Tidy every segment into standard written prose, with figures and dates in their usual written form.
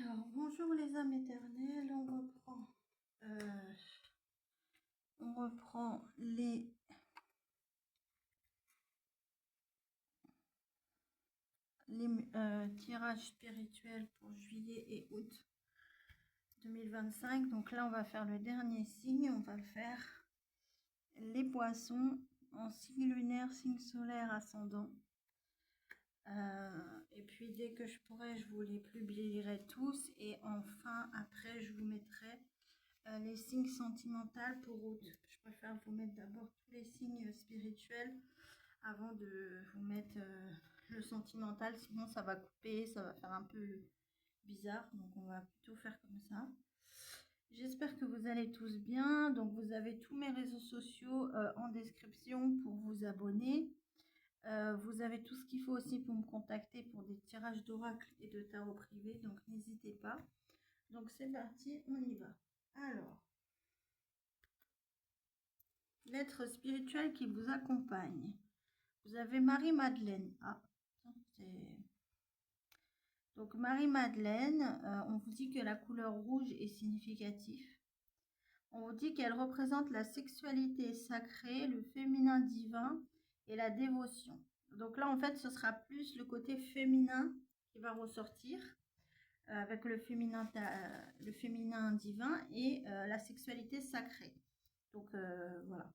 Alors, bonjour les âmes éternelles, on reprend les tirages spirituels pour juillet et août 2025. Donc là, on va faire le dernier signe, on va faire les poissons en signe lunaire, signe solaire, ascendant. Et puis dès que je pourrai, je vous les publierai tous. Et enfin, après, je vous mettrai les signes sentimentaux pour août. Je préfère vous mettre d'abord tous les signes spirituels avant de vous mettre le sentimental. Sinon, ça va couper, ça va faire un peu bizarre. Donc, on va plutôt faire comme ça. J'espère que vous allez tous bien. Donc, vous avez tous mes réseaux sociaux en description pour vous abonner. Vous avez tout ce qu'il faut aussi pour me contacter pour des tirages d'oracle et de tarot privé. Donc, n'hésitez pas. Donc, c'est parti, on y va. Alors, l'être spirituel qui vous accompagne. Vous avez Marie-Madeleine. Ah, c'est... Donc, Marie-Madeleine, on vous dit que la couleur rouge est significative. On vous dit qu'elle représente la sexualité sacrée, le féminin divin et la dévotion. Donc là, en fait, ce sera plus le côté féminin qui va ressortir avec le féminin divin et la sexualité sacrée. Donc, voilà.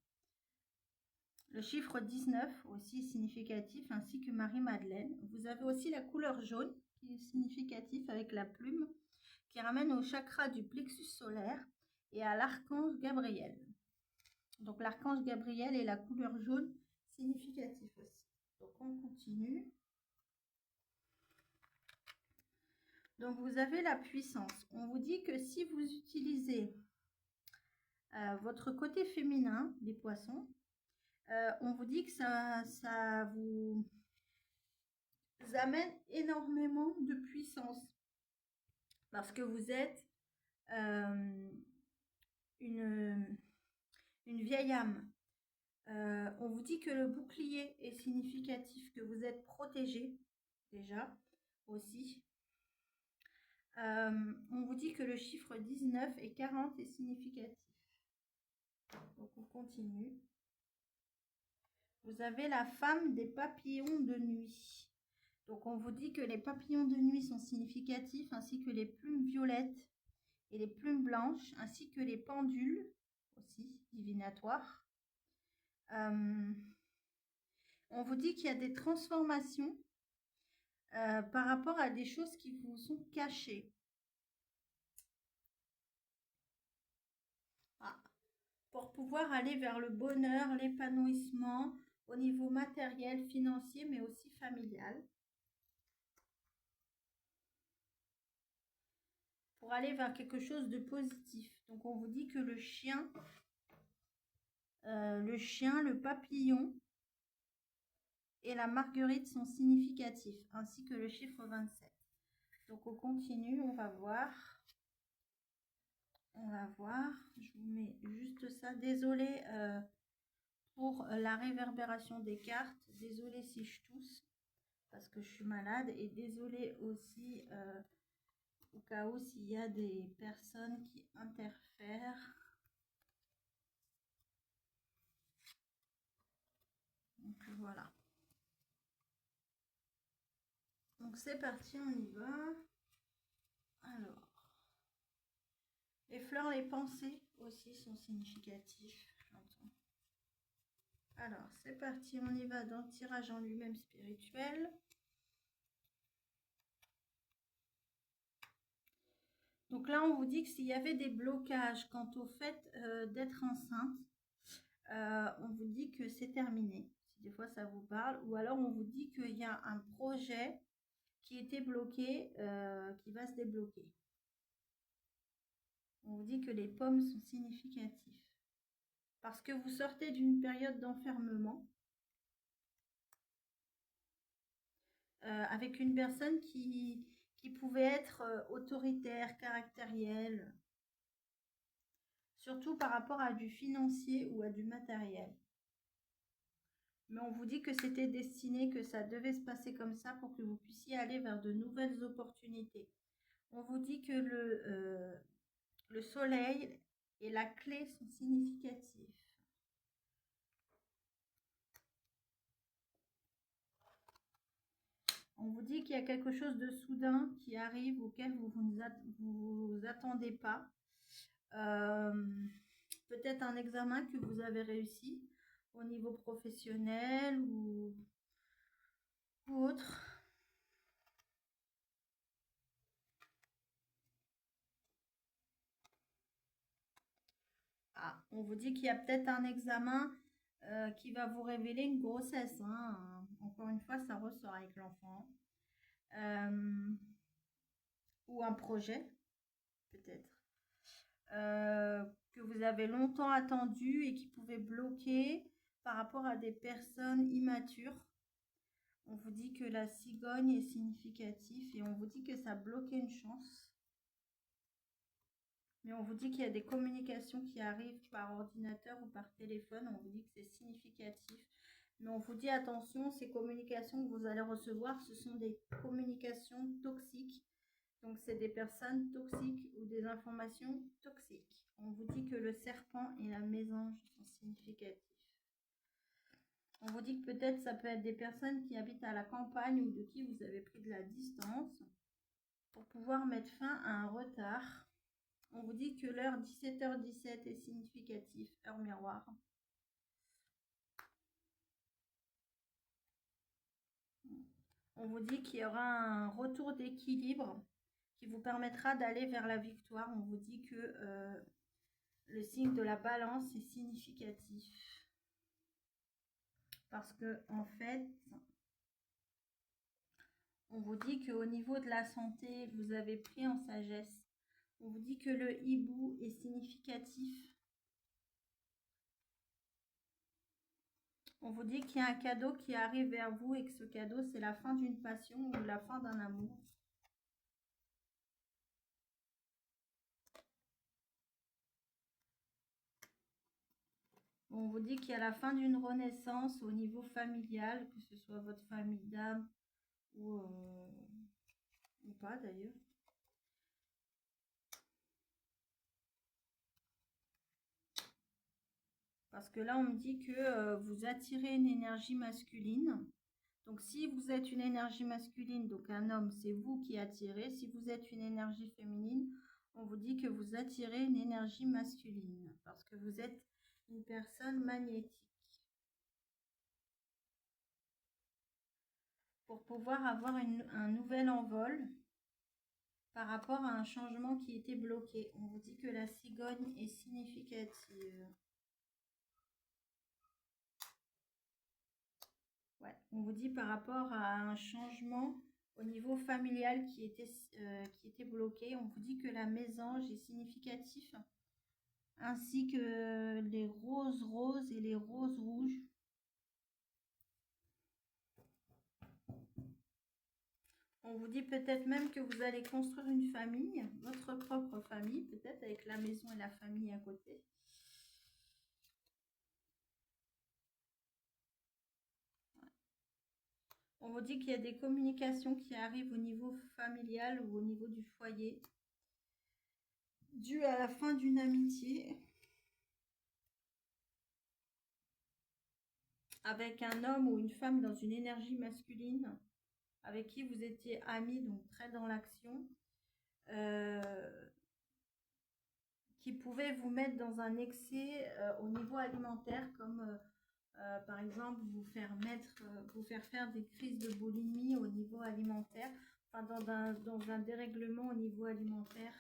Le chiffre 19 aussi significatif, ainsi que Marie-Madeleine. Vous avez aussi la couleur jaune qui est significatif avec la plume qui ramène au chakra du plexus solaire et à l'archange Gabriel. Donc l'archange Gabriel et la couleur jaune significatif aussi. Donc on continue. Donc vous avez la puissance. On vous dit que si vous utilisez votre côté féminin, les poissons, on vous dit que ça vous amène énormément de puissance parce que vous êtes une vieille âme. On vous dit que le bouclier est significatif, que vous êtes protégé déjà aussi. On vous dit que le chiffre 19 et 40 est significatif. Donc on continue. Vous avez la femme des papillons de nuit. Donc on vous dit que les papillons de nuit sont significatifs, ainsi que les plumes violettes et les plumes blanches, ainsi que les pendules aussi divinatoires. On vous dit qu'il y a des transformations par rapport à des choses qui vous sont cachées. Pour pouvoir aller vers le bonheur, l'épanouissement au niveau matériel, financier, mais aussi familial. Pour aller vers quelque chose de positif. Donc on vous dit que le chien, le papillon et la marguerite sont significatifs, ainsi que le chiffre 27. Donc on continue, on va voir. Je vous mets juste ça. Désolée pour la réverbération des cartes. Désolée si je tousse parce que je suis malade. Et désolée aussi au cas où s'il y a des personnes qui interfèrent. Donc voilà. Donc c'est parti, on y va. Alors, les fleurs, les pensées aussi sont significatifs, j'entends. Alors, c'est parti, on y va dans le tirage en lui-même spirituel. Donc là, on vous dit que s'il y avait des blocages quant au fait d'être enceinte, on vous dit que c'est terminé. Si des fois ça vous parle, ou alors on vous dit qu'il y a un projet qui était bloqué, qui va se débloquer. On vous dit que les pommes sont significatifs. Parce que vous sortez d'une période d'enfermement avec une personne qui pouvait être autoritaire, caractérielle, surtout par rapport à du financier ou à du matériel. Mais on vous dit que c'était destiné, que ça devait se passer comme ça pour que vous puissiez aller vers de nouvelles opportunités. On vous dit que le soleil et la clé sont significatifs. On vous dit qu'il y a quelque chose de soudain qui arrive auquel vous vous attendez pas. Peut-être un examen que vous avez réussi au niveau professionnel ou autre. Ah, on vous dit qu'il y a peut-être un examen qui va vous révéler une grossesse. Hein. Encore une fois, ça ressort avec l'enfant. Ou un projet, peut-être. Que vous avez longtemps attendu et qui pouvait bloquer par rapport à des personnes immatures. On vous dit que la cigogne est significative et on vous dit que ça bloquait une chance. Mais on vous dit qu'il y a des communications qui arrivent par ordinateur ou par téléphone. On vous dit que c'est significatif. Mais on vous dit attention, ces communications que vous allez recevoir, ce sont des communications toxiques. Donc, c'est des personnes toxiques ou des informations toxiques. On vous dit que le serpent et la mésange sont significatifs. On vous dit que peut-être ça peut être des personnes qui habitent à la campagne ou de qui vous avez pris de la distance pour pouvoir mettre fin à un retard. On vous dit que l'heure 17h17 est significative, heure miroir. On vous dit qu'il y aura un retour d'équilibre qui vous permettra d'aller vers la victoire. On vous dit que le signe de la balance est significatif. Parce que, en fait, on vous dit qu'au niveau de la santé, vous avez pris en sagesse. On vous dit que le hibou est significatif. On vous dit qu'il y a un cadeau qui arrive vers vous et que ce cadeau, c'est la fin d'une passion ou la fin d'un amour. On vous dit qu'il y a la fin d'une renaissance au niveau familial, que ce soit votre famille d'âme ou pas d'ailleurs. Parce que là, on me dit que vous attirez une énergie masculine. Donc, si vous êtes une énergie masculine, donc un homme, c'est vous qui attirez. Si vous êtes une énergie féminine, on vous dit que vous attirez une énergie masculine. Parce que vous êtes une personne magnétique. Pour pouvoir avoir un nouvel envol par rapport à un changement qui était bloqué. On vous dit que la cigogne est significative. Ouais, on vous dit par rapport à un changement au niveau familial qui était bloqué. On vous dit que la mésange est significatif, ainsi que les roses roses et les roses rouges. On vous dit peut-être même que vous allez construire une famille, votre propre famille, peut-être avec la maison et la famille à côté. On vous dit qu'il y a des communications qui arrivent au niveau familial ou au niveau du foyer, dû à la fin d'une amitié avec un homme ou une femme dans une énergie masculine, avec qui vous étiez amis, donc très dans l'action, qui pouvait vous mettre dans un excès au niveau alimentaire, comme par exemple vous faire faire des crises de boulimie au niveau alimentaire, enfin dans un dérèglement au niveau alimentaire.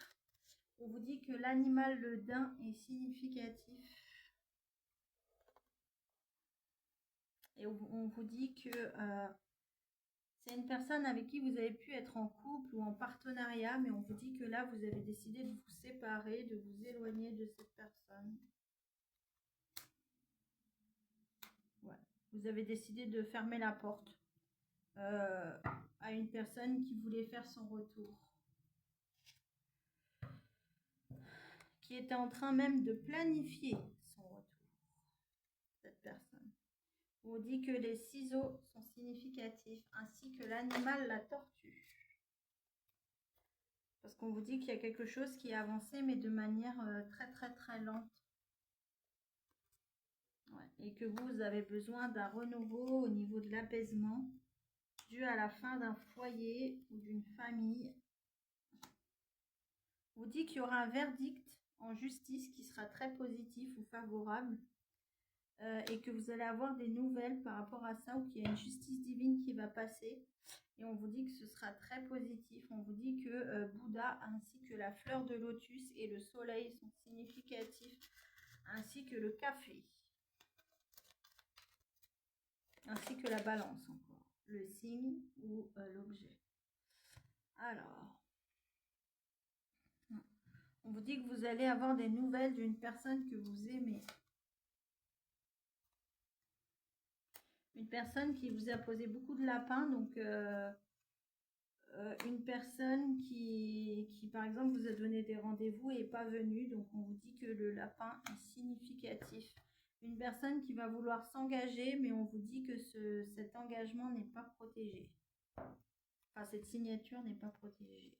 On vous dit que l'animal le daim est significatif. Et on vous dit que c'est une personne avec qui vous avez pu être en couple ou en partenariat, mais on vous dit que là, vous avez décidé de vous séparer, de vous éloigner de cette personne. Ouais. Vous avez décidé de fermer la porte à une personne qui voulait faire son retour. Qui était en train même de planifier son retour, cette personne. On vous dit que les ciseaux sont significatifs, ainsi que l'animal, la tortue. Parce qu'on vous dit qu'il y a quelque chose qui est avancé, mais de manière très lente. Ouais. Et que vous avez besoin d'un renouveau au niveau de l'apaisement, dû à la fin d'un foyer ou d'une famille. On vous dit qu'il y aura un verdict en justice qui sera très positif ou favorable. Et que vous allez avoir des nouvelles par rapport à ça, ou qu'il y a une justice divine qui va passer. Et on vous dit que ce sera très positif. On vous dit que Bouddha ainsi que la fleur de lotus et le soleil sont significatifs, ainsi que le café, ainsi que la balance encore, le signe ou l'objet. Alors, on vous dit que vous allez avoir des nouvelles d'une personne que vous aimez. Une personne qui vous a posé beaucoup de lapins, donc une personne qui, par exemple, vous a donné des rendez-vous et n'est pas venue, donc on vous dit que le lapin est significatif. Une personne qui va vouloir s'engager, mais on vous dit que cet engagement n'est pas protégé. Enfin, cette signature n'est pas protégée.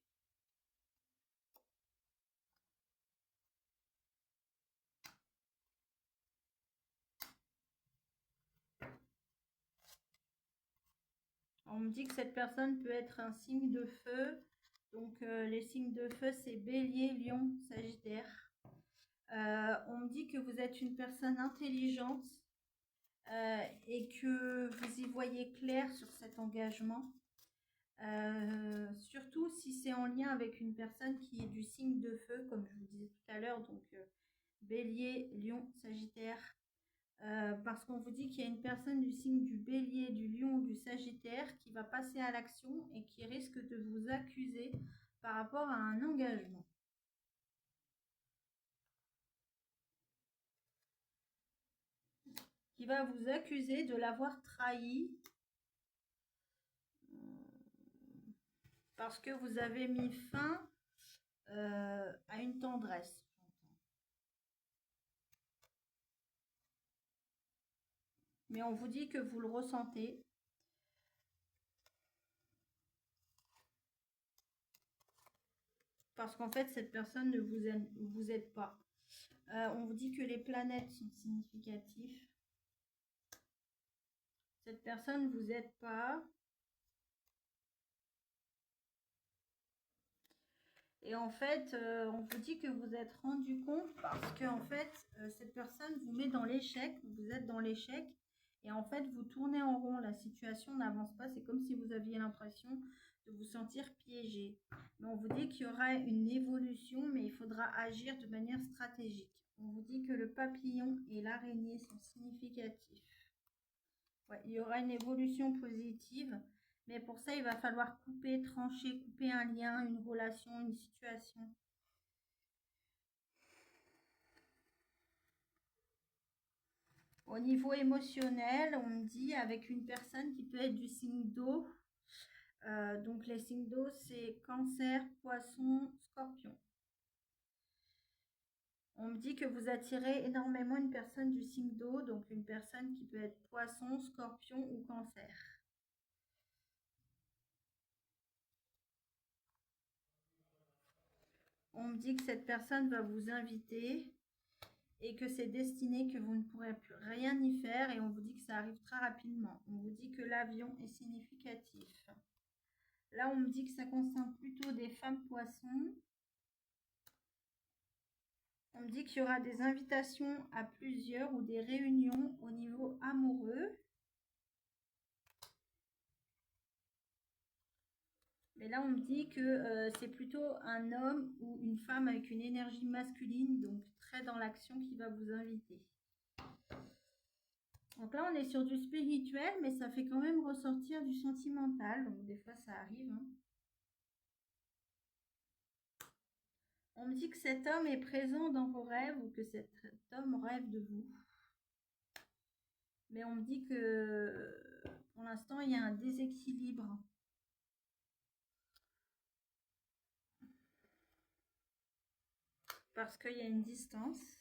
On me dit que cette personne peut être un signe de feu. Donc, les signes de feu, c'est Bélier, Lion, Sagittaire. On me dit que vous êtes une personne intelligente et que vous y voyez clair sur cet engagement. Surtout si c'est en lien avec une personne qui est du signe de feu, comme je vous disais tout à l'heure, donc Bélier, Lion, Sagittaire. Parce qu'on vous dit qu'il y a une personne du signe du Bélier, du Lion, du Sagittaire qui va passer à l'action et qui risque de vous accuser par rapport à un engagement. Qui va vous accuser de l'avoir trahi parce que vous avez mis fin à une tendresse. Mais on vous dit que vous le ressentez. Parce qu'en fait, cette personne ne vous aide pas. On vous dit que les planètes sont significatives. Cette personne ne vous aide pas. Et en fait, on vous dit que vous êtes rendu compte parce que en fait, cette personne vous met dans l'échec, vous êtes dans l'échec, et en fait, vous tournez en rond, la situation n'avance pas, c'est comme si vous aviez l'impression de vous sentir piégé. Mais on vous dit qu'il y aura une évolution, mais il faudra agir de manière stratégique. On vous dit que le papillon et l'araignée sont significatifs. Ouais, il y aura une évolution positive. Mais pour ça, il va falloir couper, trancher, couper un lien, une relation, une situation. Au niveau émotionnel, on me dit avec une personne qui peut être du signe d'eau. Donc les signes d'eau, c'est Cancer, Poisson, Scorpion. On me dit que vous attirez énormément une personne du signe d'eau, donc une personne qui peut être Poisson, Scorpion ou Cancer. On me dit que cette personne va vous inviter et que c'est destiné, que vous ne pourrez plus rien y faire, et on vous dit que ça arrive très rapidement. On vous dit que l'avion est significatif. Là, on me dit que ça concerne plutôt des femmes poissons. On me dit qu'il y aura des invitations à plusieurs ou des réunions au niveau amoureux. Mais là, on me dit que c'est plutôt un homme ou une femme avec une énergie masculine, donc très dans l'action, qui va vous inviter. Donc là, on est sur du spirituel, mais ça fait quand même ressortir du sentimental. Donc des fois, ça arrive. Hein. On me dit que cet homme est présent dans vos rêves ou que cet homme rêve de vous. Mais on me dit que pour l'instant, il y a un déséquilibre. Parce qu'il y a une distance.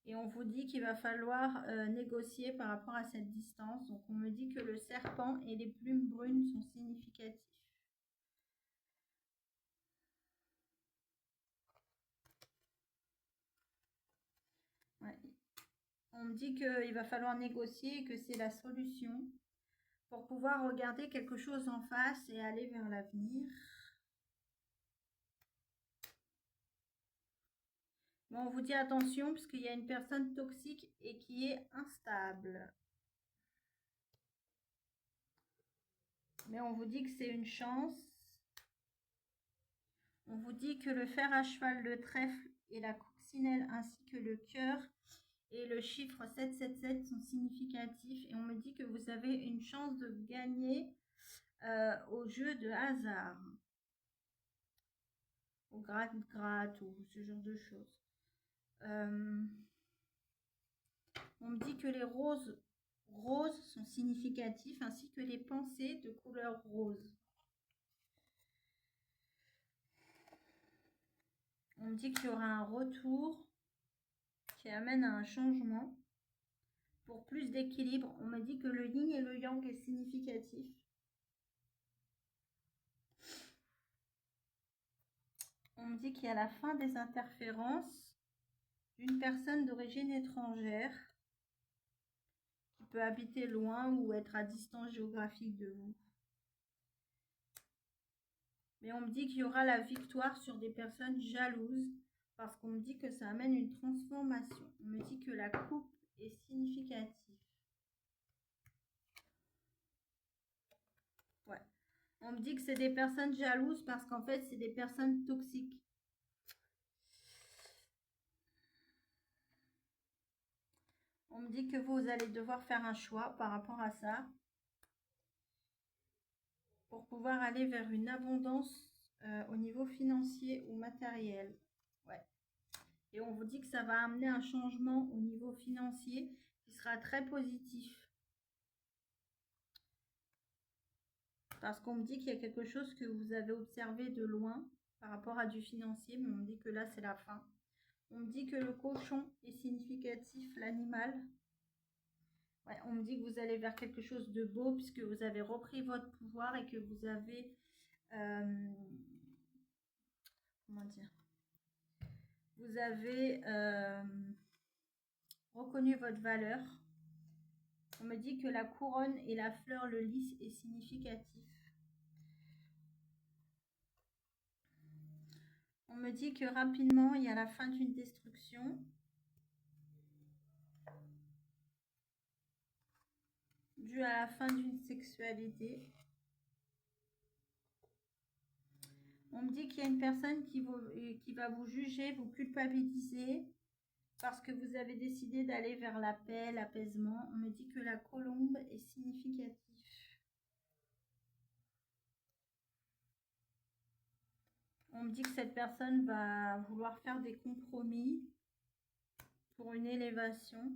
Et on vous dit qu'il va falloir négocier par rapport à cette distance. Donc on me dit que le serpent et les plumes brunes sont significatifs. On me dit qu'il va falloir négocier et que c'est la solution pour pouvoir regarder quelque chose en face et aller vers l'avenir. Bon, on vous dit attention parce qu'il y a une personne toxique et qui est instable. Mais on vous dit que c'est une chance. On vous dit que le fer à cheval, le trèfle et la coccinelle ainsi que le cœur et le chiffre 777 sont significatifs. Et on me dit que vous avez une chance de gagner au jeu de hasard. Au gratte-gratte ou ce genre de choses. On me dit que les roses sont significatifs ainsi que les pensées de couleur rose. On me dit qu'il y aura un retour qui amène à un changement pour plus d'équilibre. On me dit que le yin et le yang est significatif. On me dit qu'il y a la fin des interférences d'une personne d'origine étrangère qui peut habiter loin ou être à distance géographique de vous. Mais on me dit qu'il y aura la victoire sur des personnes jalouses parce qu'on me dit que ça amène une transformation. On me dit que la coupe est significative. Ouais. On me dit que c'est des personnes jalouses parce qu'en fait, c'est des personnes toxiques. On me dit que vous allez devoir faire un choix par rapport à ça pour pouvoir aller vers une abondance au niveau financier ou matériel. Ouais. Et on vous dit que ça va amener un changement au niveau financier qui sera très positif. Parce qu'on me dit qu'il y a quelque chose que vous avez observé de loin par rapport à du financier, mais on me dit que là, c'est la fin. On me dit que le cochon est significatif, l'animal. Ouais, on me dit que vous allez vers quelque chose de beau puisque vous avez repris votre pouvoir et que vous avez... comment dire? Vous avez reconnu votre valeur. On me dit que la couronne et la fleur, le lys, est significatif. On me dit que rapidement, il y a la fin d'une destruction. Due à la fin d'une sexualité. On me dit qu'il y a une personne qui va vous juger, vous culpabiliser parce que vous avez décidé d'aller vers la paix, l'apaisement. On me dit que la colombe est significative. On me dit que cette personne va vouloir faire des compromis pour une élévation.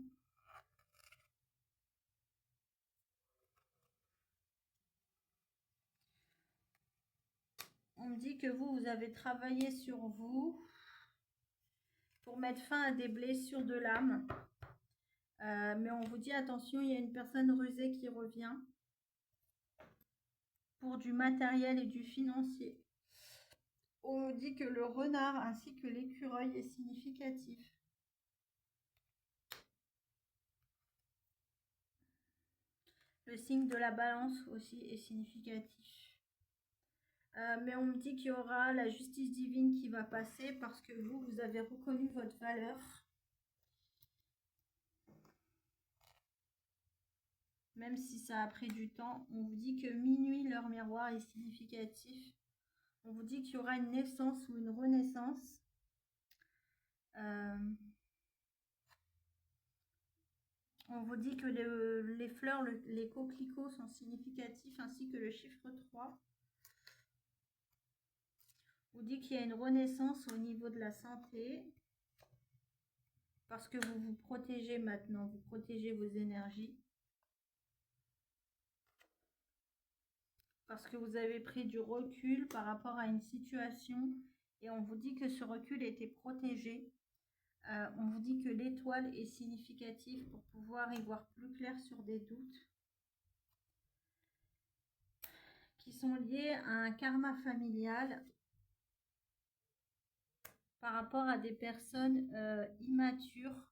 On me dit que vous avez travaillé sur vous pour mettre fin à des blessures de l'âme. Mais on vous dit attention, il y a une personne rusée qui revient pour du matériel et du financier. On dit que le renard ainsi que l'écureuil est significatif. Le signe de la balance aussi est significatif. Mais on me dit qu'il y aura la justice divine qui va passer parce que vous avez reconnu votre valeur. Même si ça a pris du temps, on vous dit que minuit, l'heure miroir est significatif. On vous dit qu'il y aura une naissance ou une renaissance. On vous dit que les fleurs, les coquelicots sont significatifs ainsi que le chiffre 3. On vous dit qu'il y a une renaissance au niveau de la santé. Parce que vous vous protégez maintenant, vous protégez vos énergies. Parce que vous avez pris du recul par rapport à une situation et on vous dit que ce recul était protégé. On vous dit que l'étoile est significative pour pouvoir y voir plus clair sur des doutes qui sont liés à un karma familial par rapport à des personnes immatures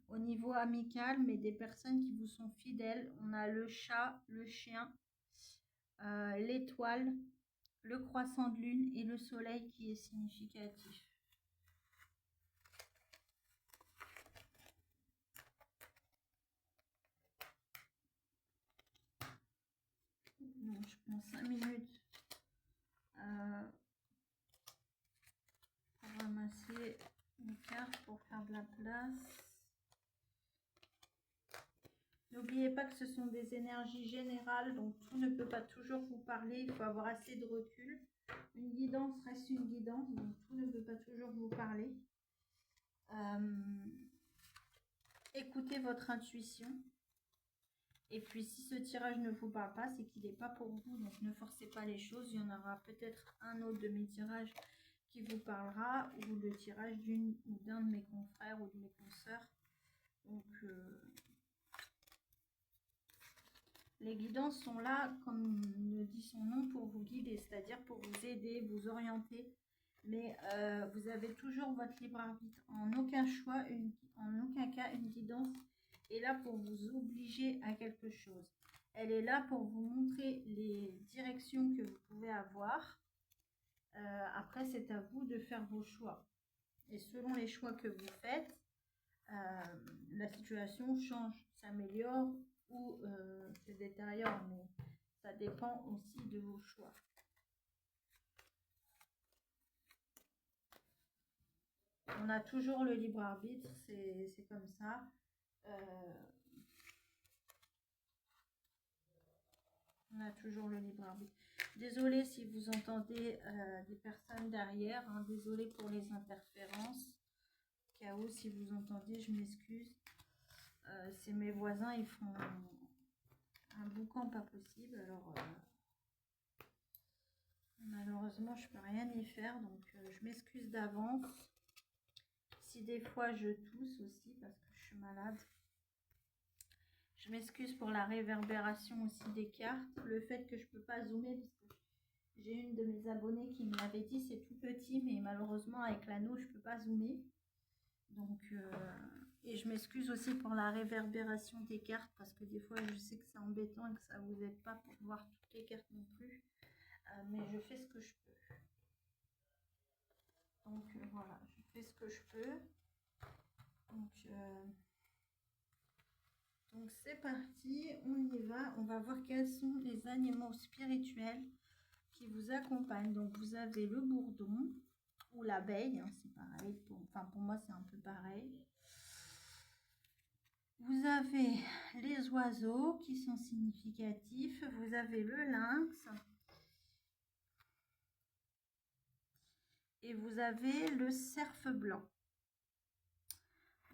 Au niveau amical, mais des personnes qui vous sont fidèles. On a le chat, le chien, l'étoile, le croissant de lune et le soleil qui est significatif. Donc, je prends 5 minutes pour ramasser les cartes pour faire de la place. N'oubliez pas que ce sont des énergies générales, donc tout ne peut pas toujours vous parler, il faut avoir assez de recul. Une guidance reste une guidance, donc tout ne peut pas toujours vous parler. Écoutez votre intuition. Et puis si ce tirage ne vous parle pas, c'est qu'il n'est pas pour vous, donc ne forcez pas les choses. Il y en aura peut-être un autre de mes tirages qui vous parlera, ou le tirage d'une ou d'un de mes confrères ou de mes consoeurs. Donc les guidances sont là, comme le dit son nom, pour vous guider, c'est-à-dire pour vous aider, vous orienter. Mais vous avez toujours votre libre arbitre. En aucun choix, en aucun cas, une guidance est là pour vous obliger à quelque chose. Elle est là pour vous montrer les directions que vous pouvez avoir. Après, c'est à vous de faire vos choix. Et selon les choix que vous faites, la situation change, s'améliore ou se détériore. Mais ça dépend aussi de vos choix. On a toujours le libre arbitre, c'est comme ça. On a toujours le libre arbitre. Désolée si vous entendez des personnes derrière. Hein, désolée pour les interférences. Au cas où, si vous entendez, je m'excuse. C'est mes voisins, ils font un boucan pas possible. Alors, malheureusement, je peux rien y faire. Donc, je m'excuse d'avance. Si des fois je tousse aussi parce que je suis malade. Je m'excuse pour la réverbération aussi des cartes. Le fait que je ne peux pas zoomer, parce que j'ai une de mes abonnées qui me l'avait dit, c'est tout petit, mais malheureusement avec l'anneau, je ne peux pas zoomer. Donc, et je m'excuse aussi pour la réverbération des cartes, parce que des fois, je sais que c'est embêtant et que ça ne vous aide pas pour voir toutes les cartes non plus. Mais je fais ce que je peux. Donc, voilà, je fais ce que je peux. Donc c'est parti, on y va. On va voir quels sont les animaux spirituels qui vous accompagnent. Donc vous avez le bourdon ou l'abeille, hein, c'est pareil. Pour moi c'est un peu pareil. Vous avez les oiseaux qui sont significatifs. Vous avez le lynx. Et vous avez le cerf blanc.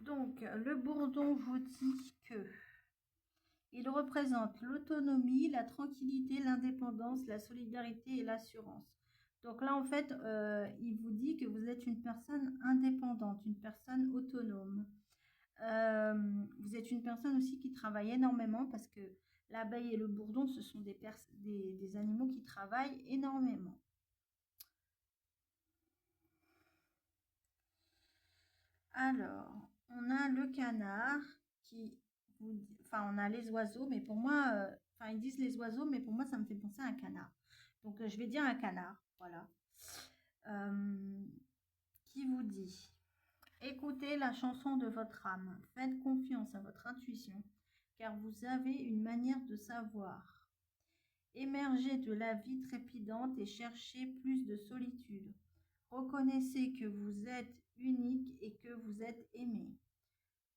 Donc le bourdon vous dit que il représente l'autonomie, la tranquillité, l'indépendance, la solidarité et l'assurance. Donc là, en fait, il vous dit que vous êtes une personne indépendante, une personne autonome. Vous êtes une personne aussi qui travaille énormément parce que l'abeille et le bourdon, ce sont des animaux qui travaillent énormément. Alors, on a le canard qui... Enfin, on a les oiseaux, mais pour moi... Enfin, ils disent les oiseaux, mais pour moi, ça me fait penser à un canard. Donc, je vais dire un canard, voilà. Qui vous dit: écoutez la chanson de votre âme, faites confiance à votre intuition, car vous avez une manière de savoir. Émergez de la vie trépidante et cherchez plus de solitude. Reconnaissez que vous êtes unique et que vous êtes aimé.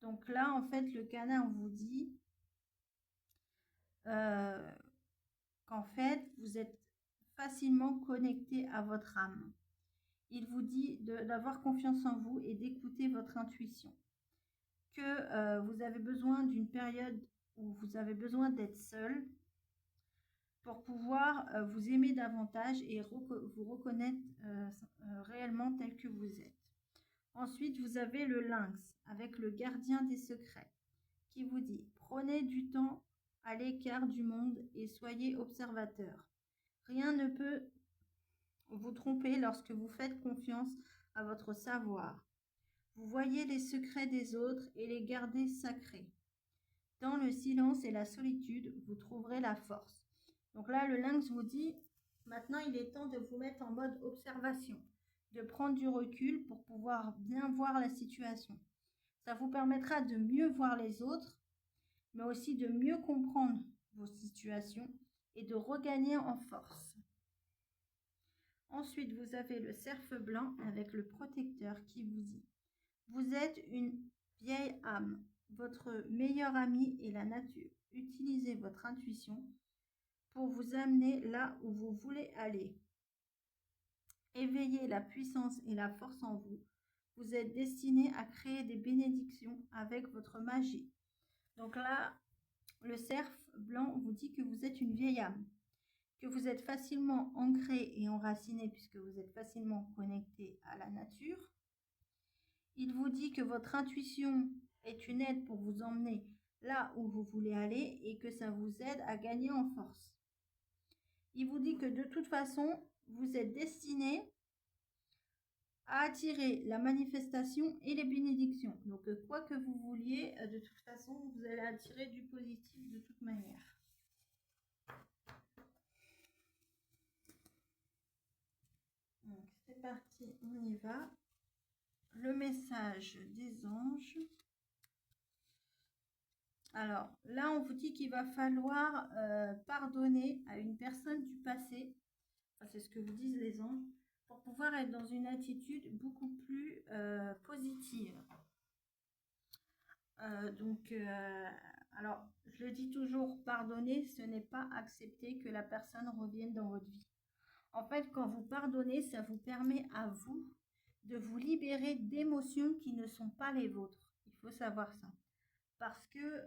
Donc là, en fait, le canard vous dit qu'en fait, vous êtes facilement connecté à votre âme. Il vous dit d'avoir confiance en vous et d'écouter votre intuition. Que vous avez besoin d'une période où vous avez besoin d'être seul pour pouvoir vous aimer davantage et vous reconnaître réellement tel que vous êtes. Ensuite, vous avez le lynx avec le gardien des secrets qui vous dit: prenez du temps à l'écart du monde et soyez observateur. Rien ne peut vous tromper lorsque vous faites confiance à votre savoir. Vous voyez les secrets des autres et les gardez sacrés. Dans le silence et la solitude, vous trouverez la force. Donc là, le lynx vous dit, maintenant il est temps de vous mettre en mode observation, de prendre du recul pour pouvoir bien voir la situation. Ça vous permettra de mieux voir les autres, mais aussi de mieux comprendre vos situations et de regagner en force. Ensuite, vous avez le cerf blanc avec le protecteur qui vous dit: vous êtes une vieille âme, votre meilleur ami est la nature. Utilisez votre intuition pour vous amener là où vous voulez aller. Éveillez la puissance et la force en vous. Vous êtes destiné à créer des bénédictions avec votre magie. Donc là, le cerf blanc vous dit que vous êtes une vieille âme, que vous êtes facilement ancré et enraciné puisque vous êtes facilement connecté à la nature. Il vous dit que votre intuition est une aide pour vous emmener là où vous voulez aller et que ça vous aide à gagner en force. Il vous dit que de toute façon, vous êtes destiné à attirer la manifestation et les bénédictions. Donc, quoi que vous vouliez, de toute façon, vous allez attirer du positif de toute manière. Donc, c'est parti, on y va. Le message des anges. Alors, là, on vous dit qu'il va falloir pardonner à une personne du passé. Enfin, c'est ce que vous disent les anges, pour pouvoir être dans une attitude beaucoup plus positive. Alors, je le dis toujours, pardonner, ce n'est pas accepter que la personne revienne dans votre vie. En fait, quand vous pardonnez, ça vous permet à vous de vous libérer d'émotions qui ne sont pas les vôtres. Il faut savoir ça. Parce que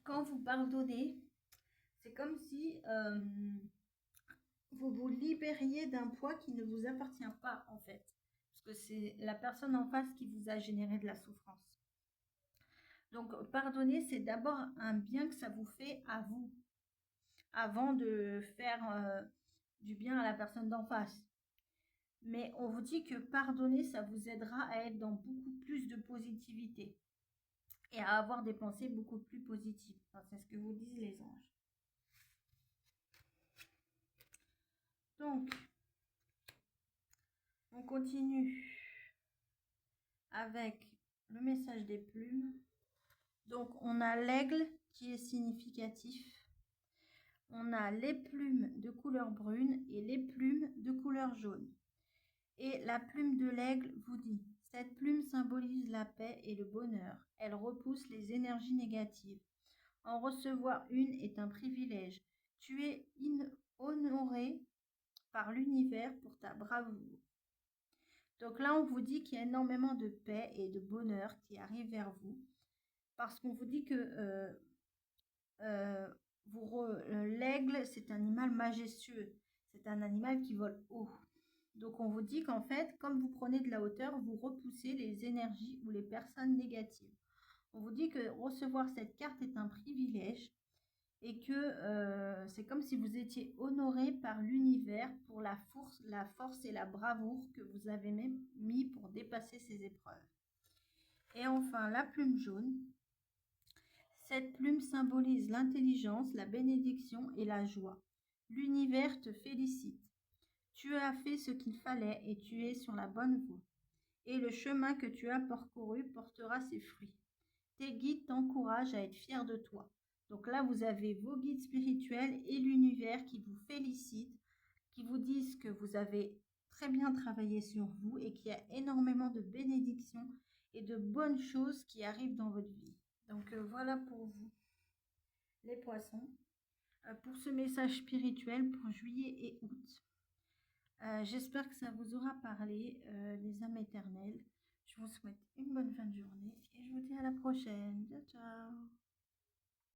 quand vous pardonnez, c'est comme si vous vous libériez d'un poids qui ne vous appartient pas en fait. Parce que c'est la personne en face qui vous a généré de la souffrance. Donc pardonner, c'est d'abord un bien que ça vous fait à vous, avant de faire du bien à la personne d'en face. Mais on vous dit que pardonner, ça vous aidera à être dans beaucoup plus de positivité et à avoir des pensées beaucoup plus positives. Enfin, c'est ce que vous disent les anges. Donc, on continue avec le message des plumes. Donc, on a l'aigle qui est significatif. On a les plumes de couleur brune et les plumes de couleur jaune. Et la plume de l'aigle vous dit: cette plume symbolise la paix et le bonheur. Elle repousse les énergies négatives. En recevoir une est un privilège. Tu es honoré par l'univers pour ta bravoure. Donc là, on vous dit qu'il y a énormément de paix et de bonheur qui arrive vers vous. Parce qu'on vous dit que l'aigle, c'est un animal majestueux. C'est un animal qui vole haut. Donc on vous dit qu'en fait, comme vous prenez de la hauteur, vous repoussez les énergies ou les personnes négatives. On vous dit que recevoir cette carte est un privilège et que c'est comme si vous étiez honoré par l'univers pour la force et la bravoure que vous avez même mis pour dépasser ces épreuves. Et enfin, la plume jaune. Cette plume symbolise l'intelligence, la bénédiction et la joie. L'univers te félicite. Tu as fait ce qu'il fallait et tu es sur la bonne voie. Et le chemin que tu as parcouru portera ses fruits. Tes guides t'encouragent à être fier de toi. Donc là, vous avez vos guides spirituels et l'univers qui vous félicitent, qui vous disent que vous avez très bien travaillé sur vous et qu'il y a énormément de bénédictions et de bonnes choses qui arrivent dans votre vie. Donc voilà pour vous, les poissons, pour ce message spirituel pour juillet et août. J'espère que ça vous aura parlé, les âmes éternelles. Je vous souhaite une bonne fin de journée et je vous dis à la prochaine. Ciao, ciao.